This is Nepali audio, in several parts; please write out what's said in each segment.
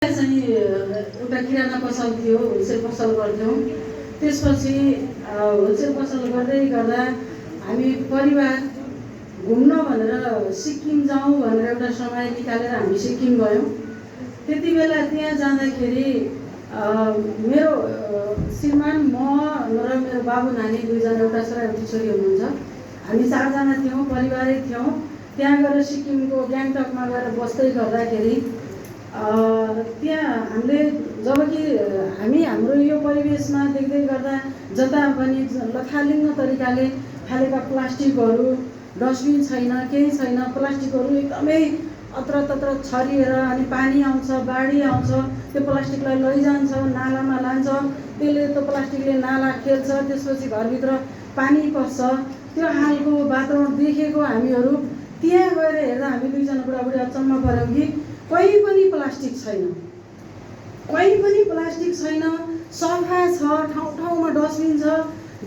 चाहिँ एउटा किराना पसल थियो, होलसेल पसल गर्थ्यौँ। त्यसपछि होलसेल पसल गर्दै गर्दा हामी परिवार घुम्न भनेर सिक्किम जाउँ भनेर एउटा समय निकालेर हामी सिक्किम गयौँ। त्यति बेला त्यहाँ जाँदाखेरि मेरो श्रीमान, म र मेरो बाबु नानी दुईजना, एउटा छोरा एउटी छोरी हुनुहुन्छ। हामी चारजना थियौँ, परिवारै थियौँ। त्यहाँ गएर सिक्किमको ग्याङटकमा गएर बस्दै गर्दाखेरि त्यहाँ हामीले जबकि हाम्रो यो परिवेशमा देख्दै गर्दा जता पनि लथालिङ्ग तरिकाले फालेका प्लास्टिकहरू, डस्टबिन छैन, केही छैन, प्लास्टिकहरू एकदमै अत्रतत्र छरिएर, अनि पानी आउँछ, बाढी आउँछ, त्यो प्लास्टिकलाई लैजान्छ, नालामा लान्छ, त्यसले त्यो प्लास्टिकले नाला खेल्छ, त्यसपछि घरभित्र पानी पस्छ। त्यो हालको वातावरण देखेको हामीहरू त्यहाँ गएर हेर्दा हामी दुईजना बुढाबुढी अचम्म पऱ्यौँ कि कहीँ पनि प्लास्टिक छैन, कहीँ पनि प्लास्टिक छैन, सफा छ, ठाउँ ठाउँमा डस्टबिन छ।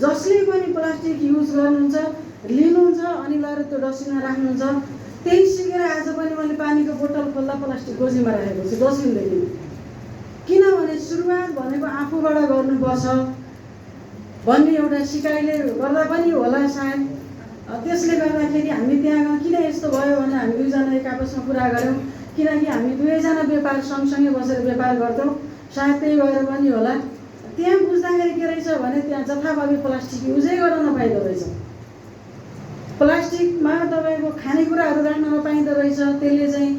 जसले पनि प्लास्टिक युज गर्नुहुन्छ, लिनुहुन्छ अनि लगेर त्यो डस्टबिनमा राख्नुहुन्छ। त्यही सिकेर आज पनि मैले पानीको बोतल खोल्दा प्लास्टिक गोजीमा राखेको छु, डस्टबिनदेखि। किनभने सुरुवात भनेको आफूबाट गर्नुपर्छ भन्ने एउटा सिकाइले गर्दा पनि होला सायद। त्यसले गर्दाखेरि हामी त्यहाँ किन यस्तो भयो भने हामी दुईजना एक आपसमा कुरा गऱ्यौँ, किनकि हामी दुवैजना व्यापार सँगसँगै बसेर व्यापार गर्थ्यौँ, सायद त्यही भएर पनि होला। त्यहाँ बुझ्दाखेरि के रहेछ भने त्यहाँ जथाभावी प्लास्टिक युजै गर्न नपाइँदो रहेछ। प्लास्टिकमा तपाईँको खानेकुराहरू राख्न नपाइँदो रहेछ। त्यसले चाहिँ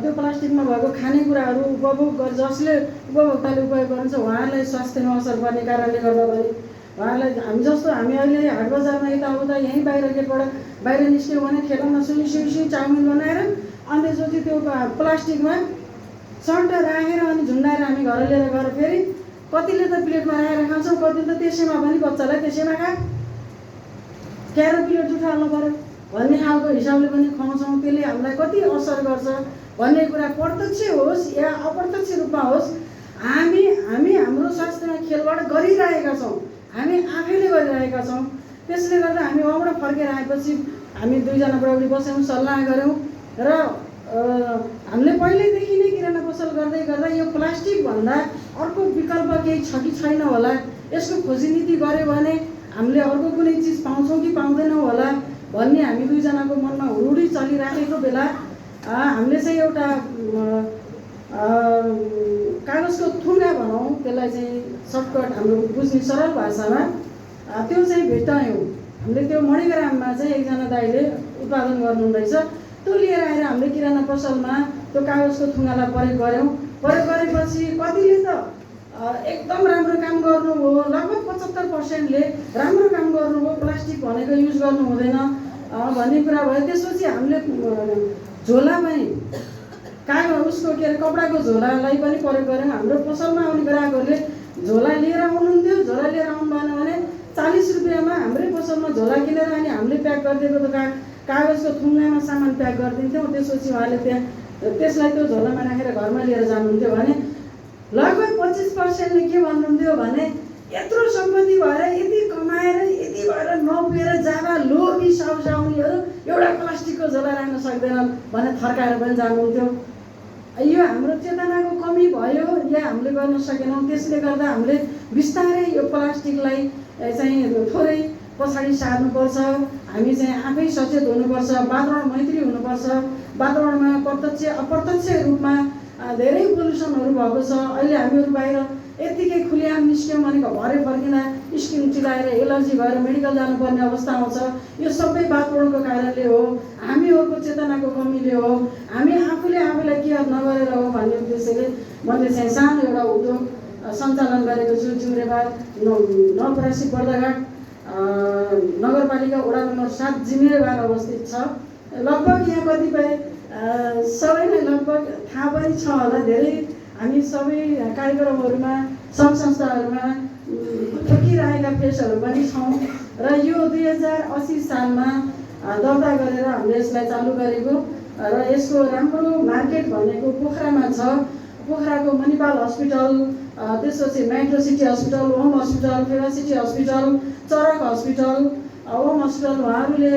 त्यो प्लास्टिकमा भएको खानेकुराहरू उपभोग गरेर जसले उपभोक्ताले उपयोग गर्नुहुन्छ उहाँहरूलाई स्वास्थ्यमा असर पर्ने कारणले गर्दा पनि उहाँहरूलाई हामी जस्तो हामी अहिले हाट बजारमा यताउता यहीँ बाहिर गेटबाट बाहिर निस्क्यौँ भने ठेलामा सुई चाउमिन बनाएर अनि त्यसपछि त्यो प्लास्टिकमा सट्ट राखेर अनि झुन्डाएर हामी घर लिएर गएर फेरि कतिले त प्लेटमा राखेर खान्छौँ, कतिले त त्यसैमा पनि बच्चालाई त्यसैमा खा क्यारो प्लेट जुठाल्नु पऱ्यो भन्ने खालको हिसाबले पनि खुवाउँछौँ। त्यसले हामीलाई कति असर गर्छ भन्ने कुरा प्रत्यक्ष होस् या अप्रत्यक्ष रूपमा होस् हामी हाम्रो स्वास्थ्यमा खेलवाड गरिरहेका छौँ, हामी आफैले गरिरहेका छौँ। त्यसले गर्दा हामी वहाँबाट फर्केर आएपछि हामी दुईजना बुढाबुढी बस्यौँ, सल्लाह गऱ्यौँ र हामीले पहिल्यैदेखि नै किराना पसल गर्दै गर्दा यो प्लास्टिकभन्दा अर्को विकल्प केही छ कि छैन होला, यसको खोजी नीति गऱ्यो भने हामीले अर्को कुनै चिज पाउँछौँ कि पाउँदैनौँ होला भन्ने हामी दुईजनाको मनमा हुरुडी चलिराखेको बेला हामीले चाहिँ एउटा कागजको थुङ्गा भनौँ, त्यसलाई चाहिँ सर्टकट हाम्रो बुझ्ने सरल भाषामा त्यो चाहिँ भेटायौँ हामीले। त्यो मणिग्राममा चाहिँ एकजना दाइले उत्पादन गर्नुहुँदैछ, त्यो लिएर आएर हामीले किराना पसलमा त्यो कागजको थुङ्गालाई प्रयोग गऱ्यौँ। प्रयोग गरेपछि कतिले त एकदम राम्रो काम गर्नुभयो, लगभग 75%ले राम्रो काम गर्नुभयो, प्लास्टिक भनेको युज गर्नु हुँदैन भन्ने कुरा भयो। त्यसपछि हामीले झोला पनि कागज उसको के अरे कपडाको झोलालाई पनि प्रयोग गऱ्यौँ। हाम्रो पसलमा आउने ग्राहकहरूले झोला लिएर आउनुहुन्थ्यो, झोला लिएर आउनु भएन भने 40 रुपियाँमा हाम्रै पसलमा झोला किनेर अनि हामीले प्याक गरिदिएको त कागजको थुङ्गामा सामान प्याक गरिदिन्थ्यौँ। त्यसपछि उहाँले त्यसलाई त्यो झोलामा राखेर घरमा लिएर जानुहुन्थ्यो भने लगभग 25%ले के भन्नुहुन्थ्यो भने यत्रो सम्पत्ति भएर यति कमाएर यति भएर नपुगेर जाँदा लोभी साउसाउनीहरू एउटा प्लास्टिकको झोला राख्न सक्दैनन् भनेर थर्काएर पनि जानुहुन्थ्यो। यो हाम्रो चेतनाको कमी भयो या हामीले गर्न सकेनौँ। त्यसले गर्दा हामीले बिस्तारै यो प्लास्टिकलाई चाहिँ थोरै पछाडि सार्नुपर्छ। हामी चाहिँ आफै सचेत हुनुपर्छ, वातावरण मैत्री हुनुपर्छ। वातावरणमा प्रत्यक्ष अप्रत्यक्ष रूपमा धेरै पोल्युसनहरू भएको छ। अहिले हामीहरू बाहिर यत्तिकै खुलिआम निस्क्यौँ भने घरै फर्किँदा स्किन चिलाएर एलर्जी भएर मेडिकल जानुपर्ने अवस्था आउँछ। यो सबै वातावरणको कारणले हो, हामीहरूको चेतनाको कमीले हो, हामी आफूलाई केयर नगरेर हो भन्ने उद्देश्यले मैले चाहिँ सानो एउटा उद्योग सञ्चालन गरेको छु। जिम्रेबार नवलपरासी बर्दाघाट नगरपालिका वडा नम्बर 7 जिम्रेबार अवस्थित छ। लगभग यहाँ कतिपय सबैलाई लगभग थाहा पनि छ होला। धेरै हामी सबै कार्यक्रमहरूमा सङ्घ संस्थाहरूमा ठोकिरहेका फेसहरू पनि छौँ र यो 2080 सालमा दर्ता गरेर हामीले यसलाई चालु गरेको र यसको राम्रो मार्केट भनेको पोखरामा छ। पोखराको मणिपाल हस्पिटल, त्यसपछि metro city hospital, home hospital, Fewa city hospital, Charak hospital, home hospital उहाँहरूले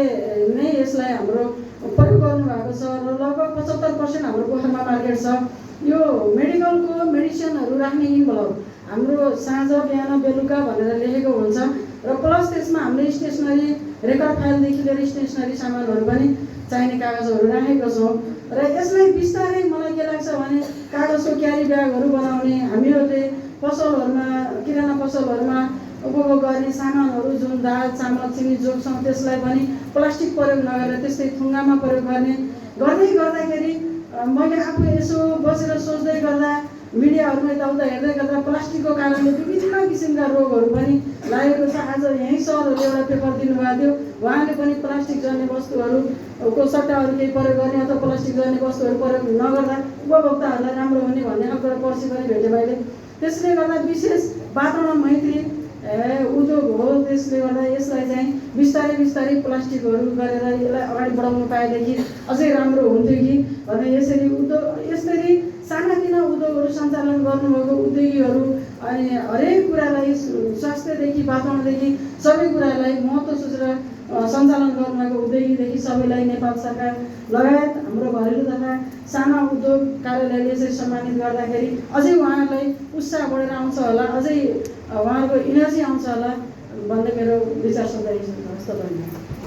नै यसलाई हाम्रो प्रयोग गर्नुभएको छ र लगभग 75% हाम्रो पोखरामा मार्केट छ। यो मेडिकलको मेडिसिनहरू राख्ने इन्भलभ हाम्रो साँझ बिहान बेलुका भनेर लेखेको हुन्छ र प्लस त्यसमा हामीले स्टेसनरी रेकर्ड फाइलदेखि लिएर स्टेसनरी सामानहरू पनि चाहिने कागजहरू राखेको छौँ र यसलाई बिस्तारै मलाई के लाग्छ भने कागजको क्यारी ब्यागहरू बनाउने हामीहरूले पसलहरूमा किराना पसलहरूमा उपभोग गर्ने सामानहरू जुन दाल चामल चिनी जोग्छौँ त्यसलाई पनि प्लास्टिक प्रयोग नगरेर त्यस्तै थुङ्गामा प्रयोग गर्दै गर्दाखेरि मैले आफू यसो बसेर सोच्दै गर्दा मिडियाहरूमा यताउता हेर्दै गर्दा प्लास्टिकको कारणले विभिन्न किसिमका रोगहरू पनि लागेको छ। आज यहीँ सरहरूले एउटा पेपर दिनुभएको थियो, उहाँले पनि प्लास्टिक जन्य वस्तुहरूको सट्टाहरू केही प्रयोग गर्ने अथवा प्लास्टिक जन्य वस्तुहरू प्रयोग नगर्दा उपभोक्ताहरूलाई राम्रो हुने भन्ने अग्रह पर्सि पनि भेटेँ मैले। त्यसले गर्दा विशेष वातावरण मैत्री उद्योग हो, त्यसले गर्दा यसलाई चाहिँ बिस्तारै प्लास्टिकहरू गरेर यसलाई अगाडि बढाउनु पाएदेखि अझै राम्रो हुन्थ्यो कि भने यसरी सानातिना उद्योगहरू सञ्चालन गर्नुभएको उद्योगीहरू अनि हरेक कुरालाई स्वास्थ्यदेखि वातावरणदेखि सबै कुरालाई महत्त्व सोचेर सञ्चालन गर्नुभएको उद्योगीदेखि सबैलाई नेपाल सरकार लगायत हाम्रो घरेलु तथा साना उद्योग कार्यालयले चाहिँ सम्मानित गर्दाखेरि अझै उहाँहरूलाई उत्साह बढेर आउँछ होला, अझै उहाँहरूको इनर्जी आउँछ होला भन्ने मेरो विचार सोच्दै छ।